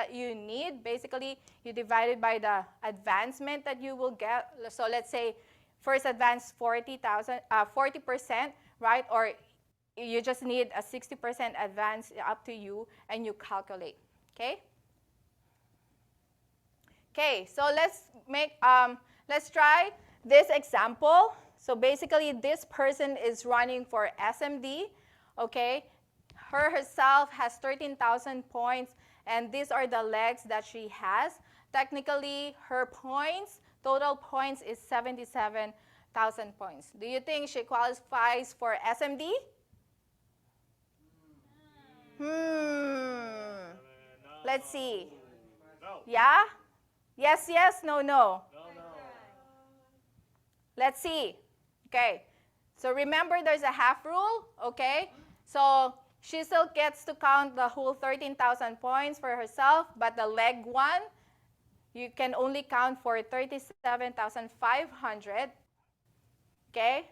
that you need, basically, you divide it by the advancement that you will get. So let's say first advance 40%, right? Or you just need a 60% advance, up to you, and you calculate, okay? Okay, so let's try this example. So basically, this person is running for SMD, okay? Herself has 13,000 points, and these are the legs that she has. Technically, her points, total points is 77,000 points. Do you think she qualifies for SMD? Let's see. No. Yeah? Yes, yes, no, no. No. Let's see. Okay. So remember, there's a half rule, okay? So she still gets to count the whole 13,000 points for herself, but the leg one, you can only count for 37,500, okay?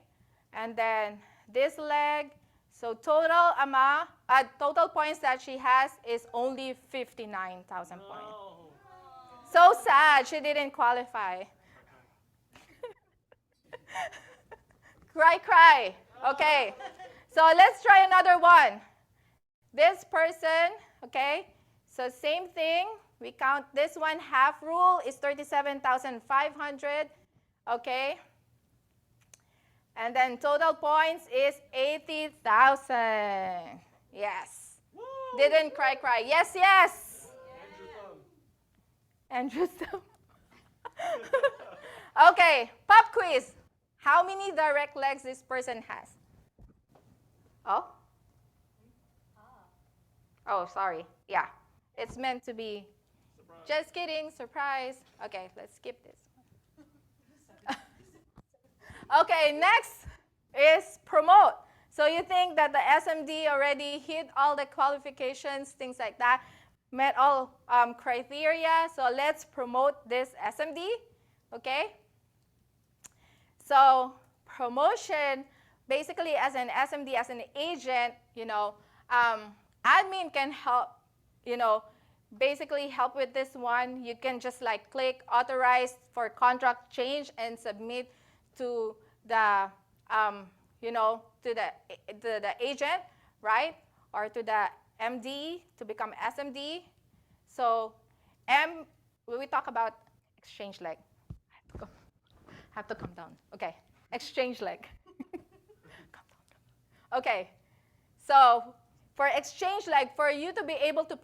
And then this leg, so total points that she has is only 59,000 points. So sad, she didn't qualify. Cry. Okay, so let's try another one. This person, okay, so same thing. We count this one, half rule is 37,500, okay? And then total points is 80,000. Yes. Woo! Didn't cry. Yes, yes. Andrew's thumb. Okay, pop quiz. How many direct legs this person has? Oh? Oh, sorry. Yeah. It's meant to be. Surprise. Just kidding. Surprise. Okay, let's skip this. Okay, next is promote. So you think that the SMD already hit all the qualifications, things like that, met all criteria. So let's promote this SMD. Okay? So promotion, basically as an SMD, as an agent, admin can help, basically help with this one. You can just like click authorize for contract change and submit to the, to the agent, right? Or to the MD to become SMD. So when we talk about exchange leg, have to come down. Okay, exchange leg. Okay, so for exchange leg, for you to be able to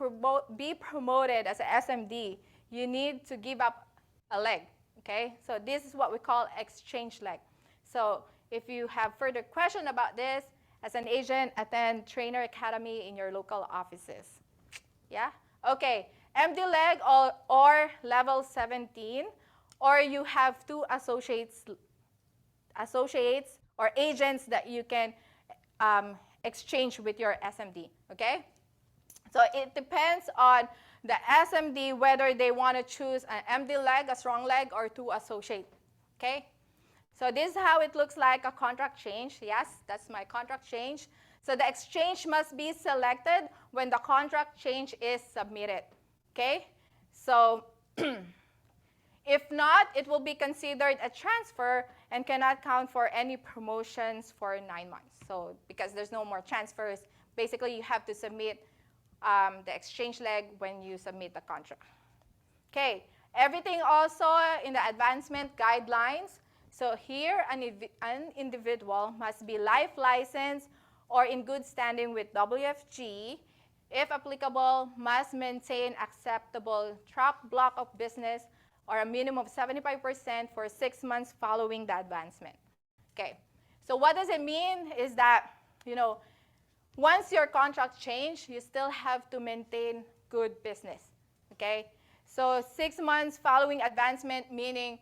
be promoted as an SMD, you need to give up a leg. Okay, so this is what we call exchange leg. So if you have further question about this, as an agent, attend Trainer Academy in your local offices. Yeah? Okay, MD leg or level 17, or you have two associates or agents that you can exchange with your SMD, okay? So it depends on the SMD whether they want to choose an MD leg, a strong leg, or two associate, okay? So this is how it looks like, a contract change. Yes, that's my contract change. So the exchange must be selected when the contract change is submitted, okay? So if not, it will be considered a transfer and cannot count for any promotions for 9 months. So because there's no more transfers, basically you have to submit the exchange leg when you submit the contract. Okay, everything also in the advancement guidelines. So here, an individual must be life licensed or in good standing with WFG. If applicable, must maintain acceptable track block of business or a minimum of 75% for 6 months following the advancement. Okay, so what does it mean is that, once your contract change, you still have to maintain good business, okay? So 6 months following advancement, meaning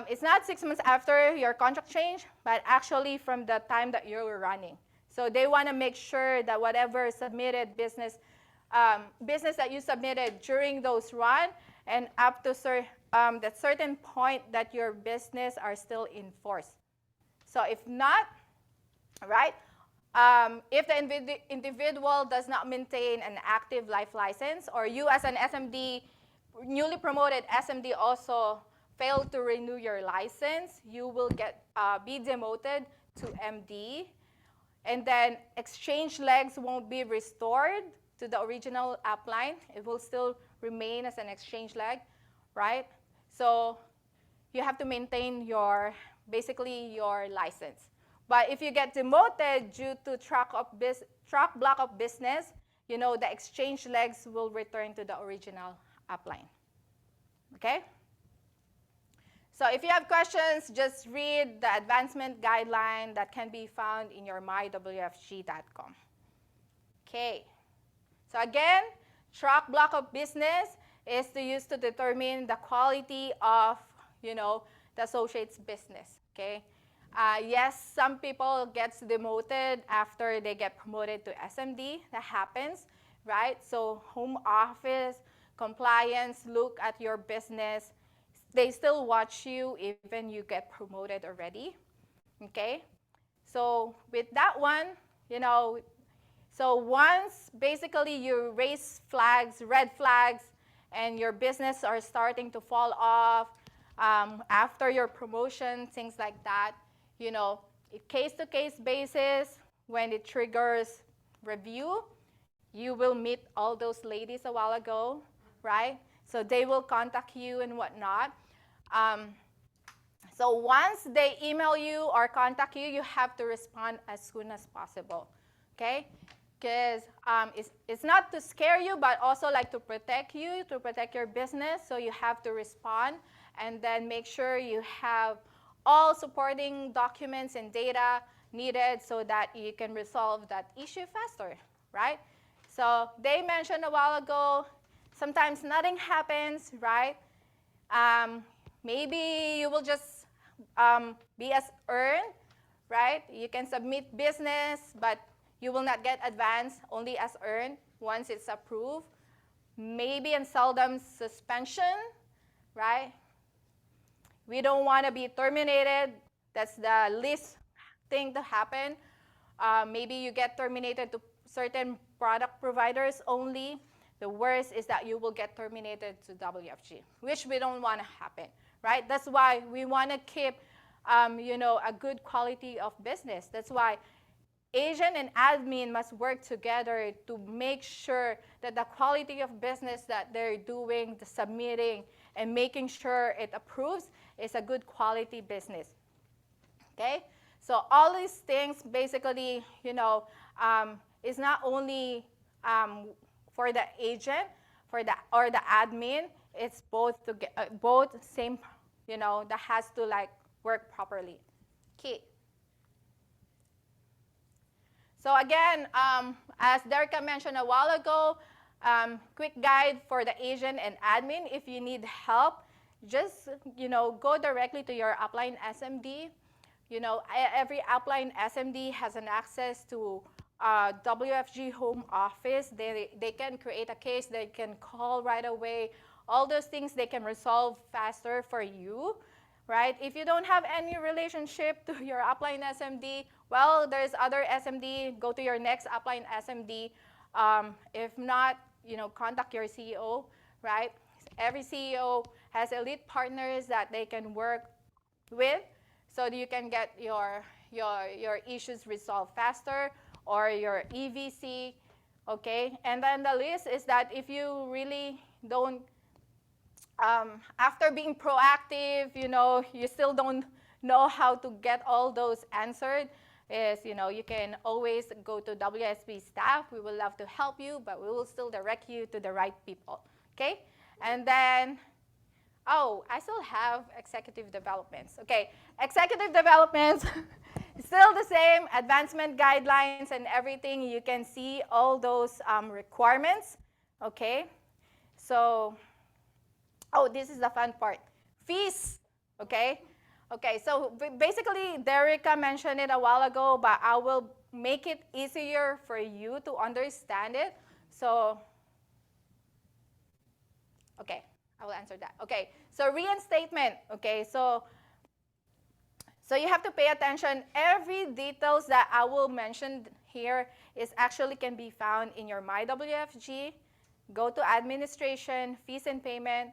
it's not 6 months after your contract change, but actually from the time that you're running. So they want to make sure that whatever submitted business that you submitted during those run and up to that certain point that your business are still in force. So if not, right, if the individual does not maintain an active life license, or you as an SMD, newly promoted SMD also fail to renew your license, you will be demoted to MD. And then exchange legs won't be restored to the original upline. It will still remain as an exchange leg, right? So you have to maintain basically your license. But if you get demoted due to track block of business, the exchange legs will return to the original upline. Okay? So if you have questions, just read the advancement guideline that can be found in your mywfg.com. Okay. So again, track block of business is used to determine the quality of, the associate's business. Okay. Yes, some people get demoted after they get promoted to SMD. That happens, right? So home office, compliance, look at your business. They still watch you even you get promoted already, okay? So with that one, so once basically you raise flags, red flags, and your business are starting to fall off after your promotion, things like that, case-to-case basis, when it triggers review, you will meet all those ladies a while ago, right? So they will contact you and whatnot. So once they email you or contact you, you have to respond as soon as possible, okay? Because it's not to scare you, but also like to protect you, to protect your business. So you have to respond and then make sure you have all supporting documents and data needed so that you can resolve that issue faster, right? So they mentioned a while ago, sometimes nothing happens, right? Maybe you will just be as earned, right? You can submit business, but you will not get advance, only as earned once it's approved. Maybe and seldom suspension, right? We don't want to be terminated. That's the least thing to happen. Maybe you get terminated to certain product providers only. The worst is that you will get terminated to WFG, which we don't want to happen, right? That's why we want to keep, a good quality of business. That's why agent and admin must work together to make sure that the quality of business that they're doing, the submitting, and making sure it approves is a good quality business. Okay? So all these things basically, is not only for the agent, or the admin, it's both same, that has to work properly. Okay. So again, as Dereka mentioned a while ago, quick guide for the agent and admin. If you need help, just go directly to your upline SMD. Every upline SMD has an access to WFG home office. They can create a case. They can call right away. All those things they can resolve faster for you. Right? If you don't have any relationship to your upline SMD, well, there's other SMD. Go to your next upline SMD. If not, contact your CEO, right? Every CEO has elite partners that they can work with, so that you can get your issues resolved faster, or your EVC, okay? And then the list is that if you really don't, after being proactive, you still don't know how to get all those answered, you can always go to WSB staff. We will love to help you, but we will still direct you to the right people, okay? And then, I still have executive developments. Okay, executive developments, still the same, advancement guidelines and everything. You can see all those requirements, okay? So, this is the fun part. Fees, okay? Okay, so basically, Dereka mentioned it a while ago, but I will make it easier for you to understand it. So, okay, I will answer that. Okay, so reinstatement, okay, so you have to pay attention. Every details that I will mention here is actually can be found in your MyWFG. Go to Administration, Fees and Payment,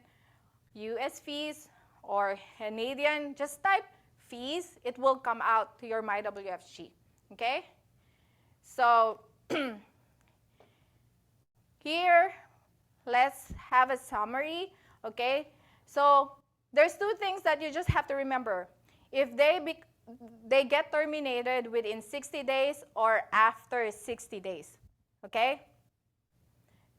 US fees, or Canadian. Just type fees. It will come out to your MyWFG. Okay? So here, let's have a summary. Okay? So there's two things that you just have to remember. If they get terminated within 60 days or after 60 days. Okay?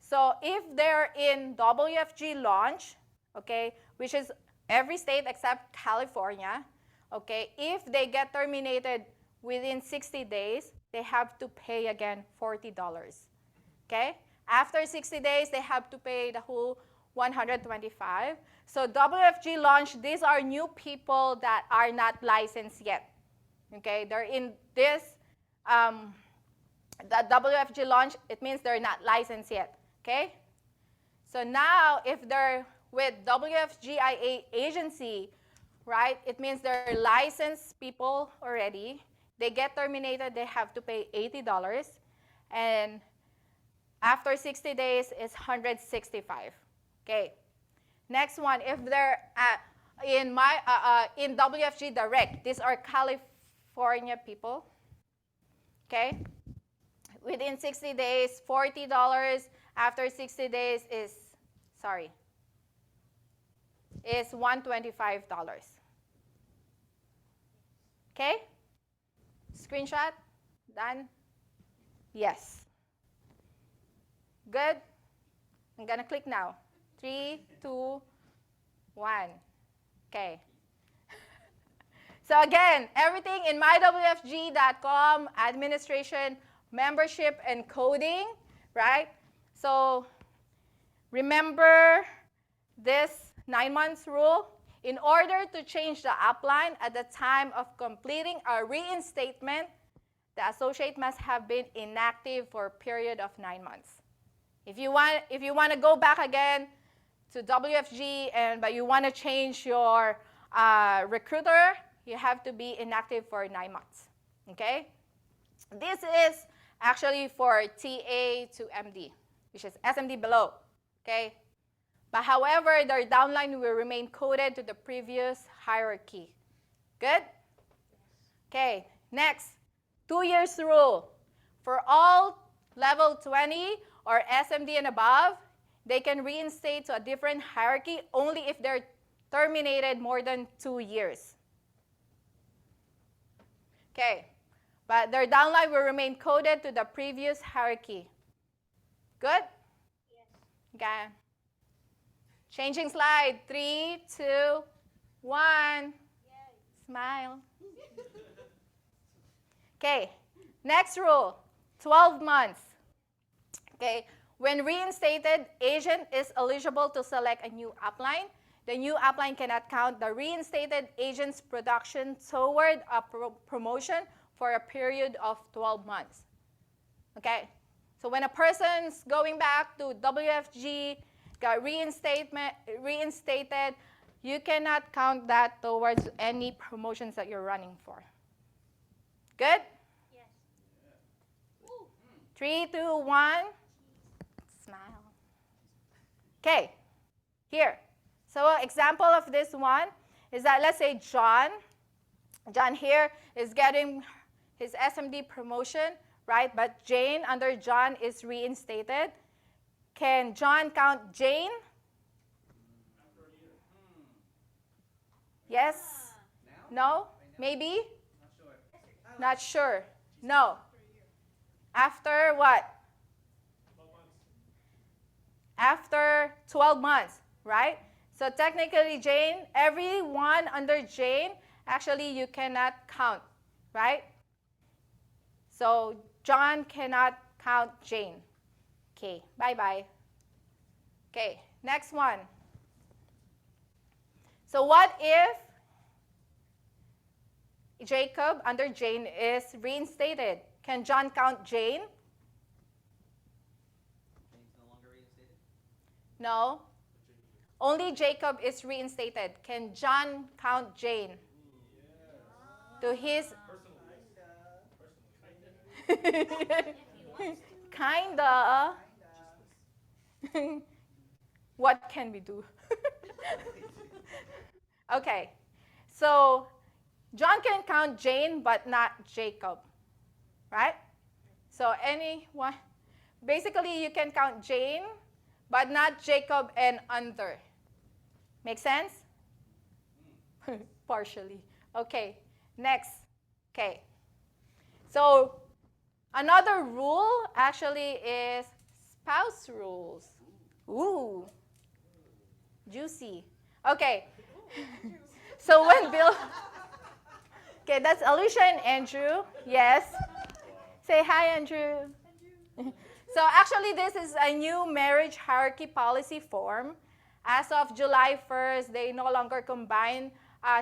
So if they're in WFG launch, okay, which is every state except California, okay, if they get terminated within 60 days, they have to pay again $40. Okay? After 60 days, they have to pay the whole $125. So WFG launch, these are new people that are not licensed yet. Okay? They're in this, the WFG launch, it means they're not licensed yet. Okay? So now, if they're with WFGIA agency, right, it means they're licensed people already. They get terminated, they have to pay $80. And after 60 days, it's $165. Okay. Next one, if they're in WFG Direct, these are California people. Okay. Within 60 days, $40. After 60 days is $125. Okay? Screenshot? Done? Yes. Good? I'm going to click now. 3, 2, 1. Okay. So again, everything in mywfg.com, administration, membership, and coding, right? So remember this 9 months rule. In order to change the upline at the time of completing a reinstatement, the associate must have been inactive for a period of 9 months. If you want to go back again to WFG but you want to change your recruiter, you have to be inactive for 9 months. Okay? This is actually for TA to MD, which is SMD below. Okay? But however, their downline will remain coded to the previous hierarchy. Good? Okay, next, 2 years rule. For all level 20 or SMD and above, they can reinstate to a different hierarchy only if they're terminated more than 2 years. Okay, but their downline will remain coded to the previous hierarchy. Good? Yes. Okay. Changing slide. 3, 2, 1. Yay. Smile. Okay. Next rule. 12 months. Okay. When reinstated, agent is eligible to select a new upline. The new upline cannot count the reinstated agent's production toward a promotion for a period of 12 months. Okay. So when a person's going back to WFG, got reinstated, you cannot count that towards any promotions that you're running for. Good? Yes. 3, 2, 1. Smile. Okay. Here. So an example of this one is that let's say John here is getting his SMD promotion, right? But Jane under John is reinstated. Can John count Jane? After a year. Yes? No? Maybe? Not sure. No. After what? 12 months. After 12 months, right? So technically, Jane, everyone under Jane, actually you cannot count, right? So John cannot count Jane. Okay, bye-bye. Okay, next one. So what if Jacob under Jane is reinstated? Can John count Jane? Jane's no longer reinstated? No. Only Jacob is reinstated. Can John count Jane? Yes. To his... Kinda. What can we do? Okay, so John can count Jane, but not Jacob, right? So anyone, basically you can count Jane, but not Jacob and under. Make sense? Partially. Okay, next. Okay. So another rule actually is spouse rules. Ooh, juicy. Okay. So when Bill, okay, that's Alicia and Andrew. Yes. Say hi, Andrew. So actually, this is a new marriage hierarchy policy form. As of July 1st, they no longer combine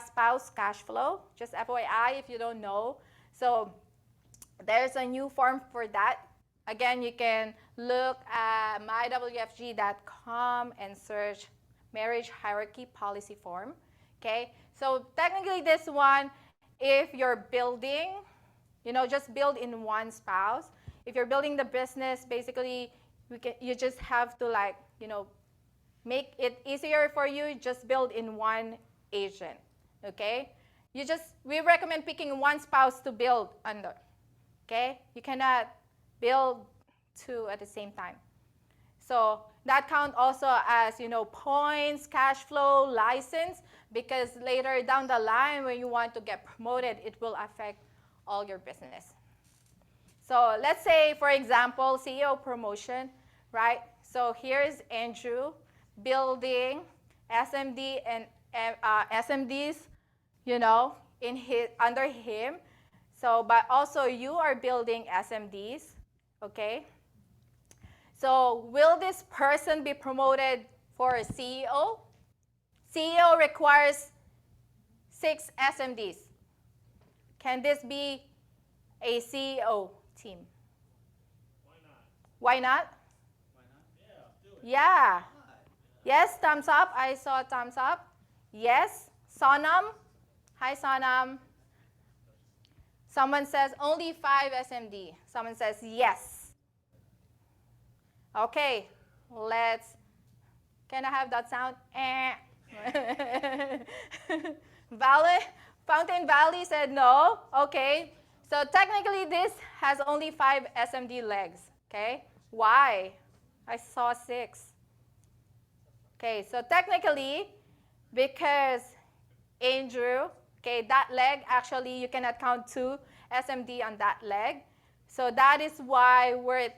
spouse cash flow. Just FYI, if you don't know. So there's a new form for that. Again, you can look at mywfg.com and search marriage hierarchy policy form. Okay, so technically this one, if you're building, just build in one spouse. If you're building the business, basically, you just have to make it easier for you. Just build in one agent. Okay, we recommend picking one spouse to build under. Okay, you cannot build two at the same time. So that count also as points, cash flow, license, because later down the line when you want to get promoted, it will affect all your business. So let's say, for example, CEO promotion, right? So here's Andrew building SMD and SMDs, under him. So, but also you are building SMDs, okay? So will this person be promoted for a CEO? CEO requires 6 SMDs. Can this be a CEO team? Why not? Why not? Yeah, do it. Yeah. Yes, thumbs up. I saw thumbs up. Yes. Sonam. Hi, Sonam. Someone says only 5 SMD. Someone says yes. Okay, can I have that sound? Fountain Valley said no. Okay, so technically this has only 5 SMD legs. Okay, why? I saw 6. Okay, so technically, because Andrew, okay, that leg, actually you cannot count 2 SMD on that leg. So that is why we're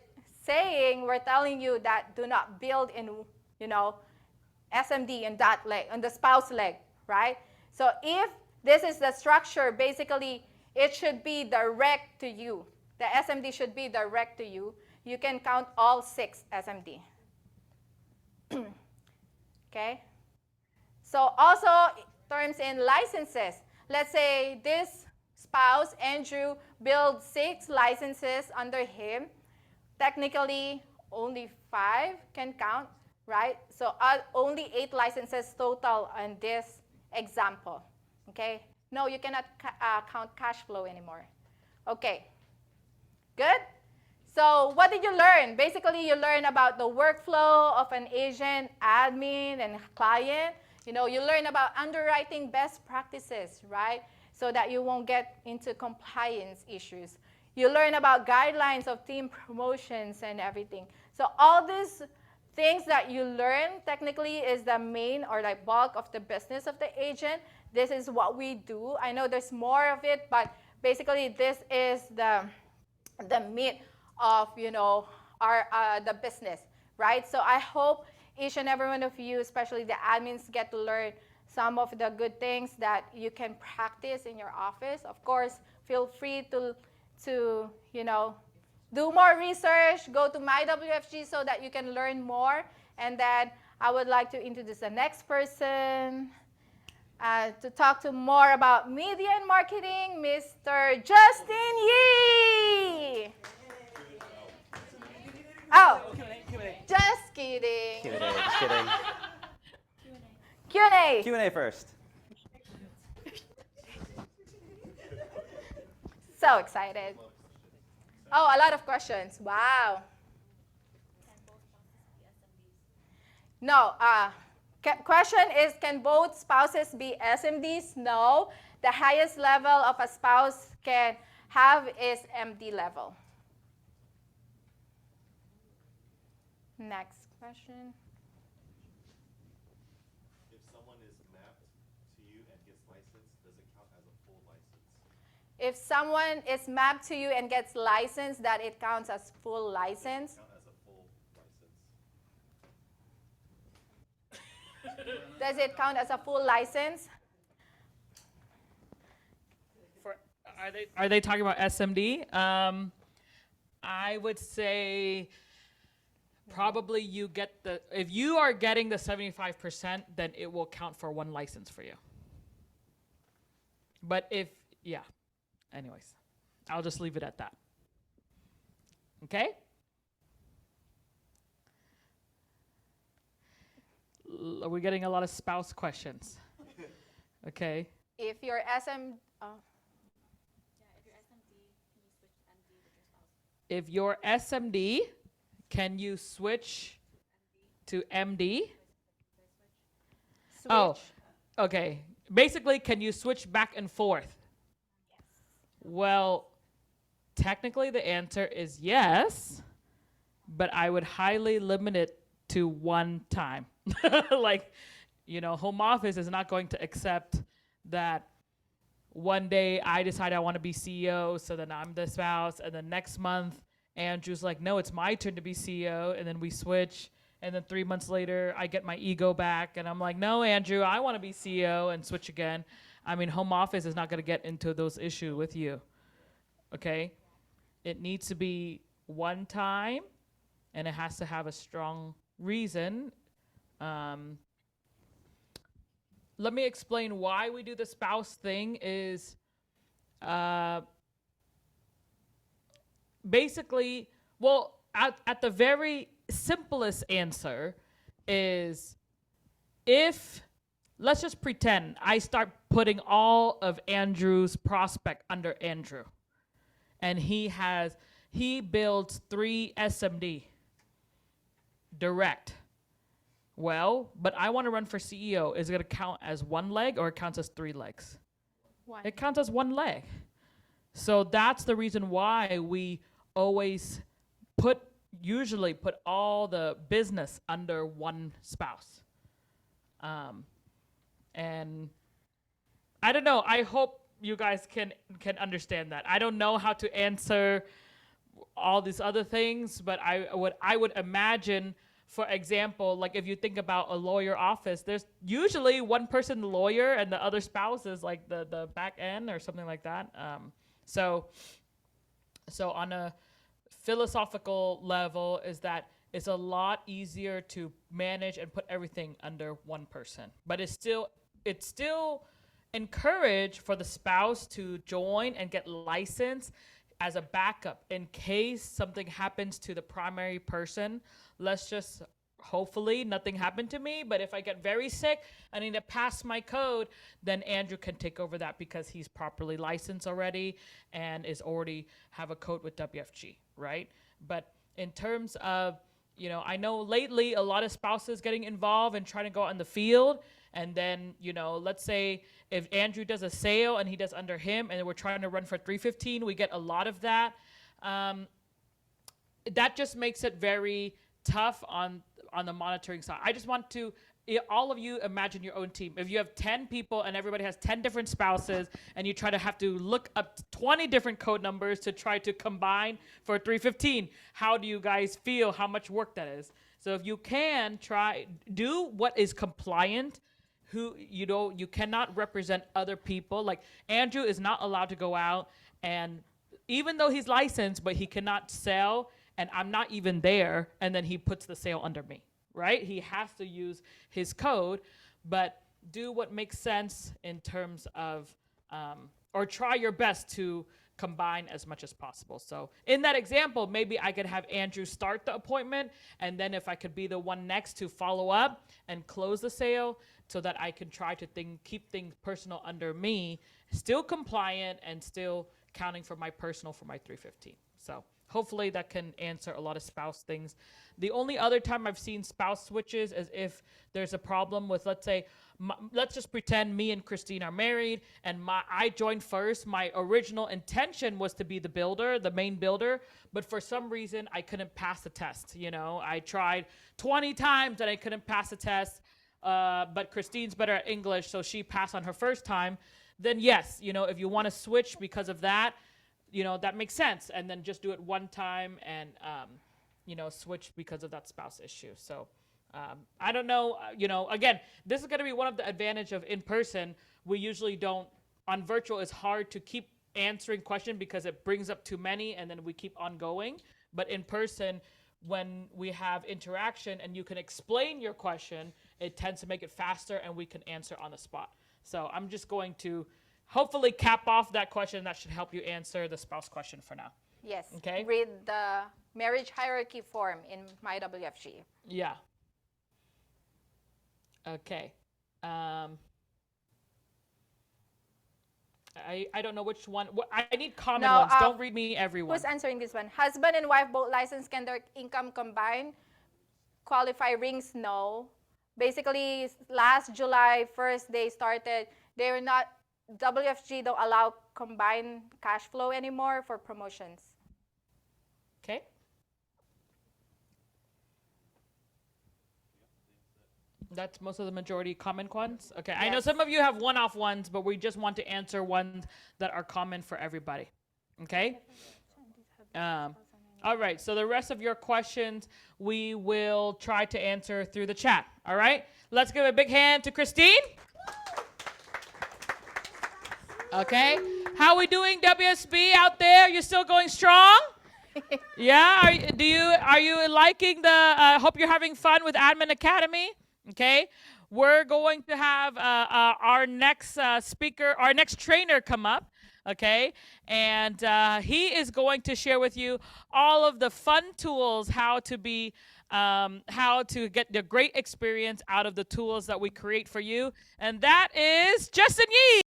telling you that do not build in, SMD in that leg, on the spouse leg, right? So if this is the structure, basically it should be direct to you. The SMD should be direct to you. You can count all 6 SMD. Okay? So also terms in licenses. Let's say this spouse, Andrew, builds 6 licenses under him. Technically, only 5 can count, right? So only 8 licenses total in this example, okay? No, you cannot count cash flow anymore. Okay, good? So what did you learn? Basically, you learn about the workflow of an agent, admin, and client. You learn about underwriting best practices, right? So that you won't get into compliance issues. You learn about guidelines of team promotions and everything. So all these things that you learn technically is the main or the bulk of the business of the agent. This is what we do. I know there's more of it, but basically this is the meat of the business, right? So I hope each and every one of you, especially the admins, get to learn some of the good things that you can practice in your office. Of course, feel free to do more research, go to mywfg so that you can learn more. And then I would like to introduce the next person to talk to more about media and marketing, Mr. Justin Yee. Oh, just kidding. Kidding. Q&A. Q&A first. So excited. Oh, a lot of questions. Wow. No. Question is, can both spouses be SMDs? No. The highest level of a spouse can have is MD level. Next question. If someone is mapped to you and gets licensed, does it count as a full license? If someone is mapped to you and gets licensed, that it counts as full license. Count as a full license. Does it count as a full license? Are they talking about SMD? I would say probably you get if you are getting the 75%, then it will count for one license for you. But anyways, I'll just leave it at that. Okay? Are we getting a lot of spouse questions? Okay. If you're SM, If you're SMD, can you switch to MD? switch. Oh, okay. Basically, can you switch back and forth? Yes. Well, technically the answer is yes, but I would highly limit it to one time. Like, home office is not going to accept that one day I decide I want to be CEO, so then I'm the spouse, and then next month Andrew's like, no, it's my turn to be CEO, and then we switch, and then 3 months later I get my ego back, and I'm like, no, Andrew, I want to be CEO, and switch again. I mean, home office is not going to get into those issues with you, okay? It needs to be one time, and it has to have a strong reason. Let me explain why we do the spouse thing is basically, well, at the very simplest answer is if, let's just pretend I start putting all of Andrew's prospect under Andrew, and he builds 3 SMD direct. Well, but I want to run for CEO. Is it going to count as one leg or it counts as 3 legs? One. It counts as one leg. So that's the reason why we always usually put all the business under one spouse. And I don't know. I hope you guys can understand that. I don't know how to answer all these other things, but I would imagine, for example, like if you think about a lawyer office, there's usually one person the lawyer and the other spouse is like the back end or something like that. So on a philosophical level is that it's a lot easier to manage and put everything under one person. But it's still encouraged for the spouse to join and get licensed as a backup in case something happens to the primary person. Let's just hopefully nothing happened to me, but if I get very sick, I need to pass my code, then Andrew can take over that because he's properly licensed already and is already have a code with WFG, right? But in terms of, I know lately a lot of spouses getting involved and trying to go out in the field, and then, let's say if Andrew does a sale and he does under him and we're trying to run for 315, we get a lot of that. That just makes it very tough on the monitoring side. I just want to, all of you imagine your own team. If you have 10 people and everybody has 10 different spouses and you try to have to look up 20 different code numbers to try to combine for 315, how do you guys feel how much work that is? So if you can do what is compliant, you cannot represent other people. Like Andrew is not allowed to go out, and even though he's licensed, but he cannot sell, and I'm not even there, and then he puts the sale under me, right? He has to use his code, but do what makes sense in terms of, or try your best to combine as much as possible. So in that example, maybe I could have Andrew start the appointment, and then if I could be the one next to follow up and close the sale, so that I can try to keep things personal under me, still compliant and still counting for my personal for my 315. So hopefully that can answer a lot of spouse things. The only other time I've seen spouse switches is if there's a problem with, let's say, let's just pretend me and Christine are married and I joined first. My original intention was to be the builder, the main builder, but for some reason I couldn't pass the test. You know, I tried 20 times and I couldn't pass the test, but Christine's better at English, so she passed on her first time. Then yes, you know, if you want to switch because of that, you know, that makes sense. And then just do it one time and, you know, switch because of that spouse issue. So I don't know, you know, again, this is going to be one of the advantage of in person. We usually don't, on virtual, it's hard to keep answering questions because it brings up too many and then we keep on going. But in person, when we have interaction and you can explain your question, it tends to make it faster and we can answer on the spot. So I'm just going to hopefully cap off that question. That should help you answer the spouse question for now. Yes. Okay. Read the marriage hierarchy form in my WFG. Yeah. Okay. I don't know which one. I need common No, ones. Don't read me everyone. Who's answering this one? Husband and wife both licensed. Can their income combine? Qualify rings? No. Basically, last July 1st, they started. They were not, WFG don't allow combined cash flow anymore for promotions. Okay. That's most of the majority common ones. Okay. I know Yes. some of you have one-off ones, but we just want to answer ones that are common for everybody. Okay. All right. So the rest of your questions we will try to answer through the chat. All right. Let's give a big hand to Christine. Okay. How we doing, WSB out there? You still going strong? Yeah. Are you liking the? Hope you're having fun with Admin Academy. Okay. We're going to have our next speaker, our next trainer come up. Okay. And he is going to share with you all of the fun tools, how to get the great experience out of the tools that we create for you. And that is Justin Yee.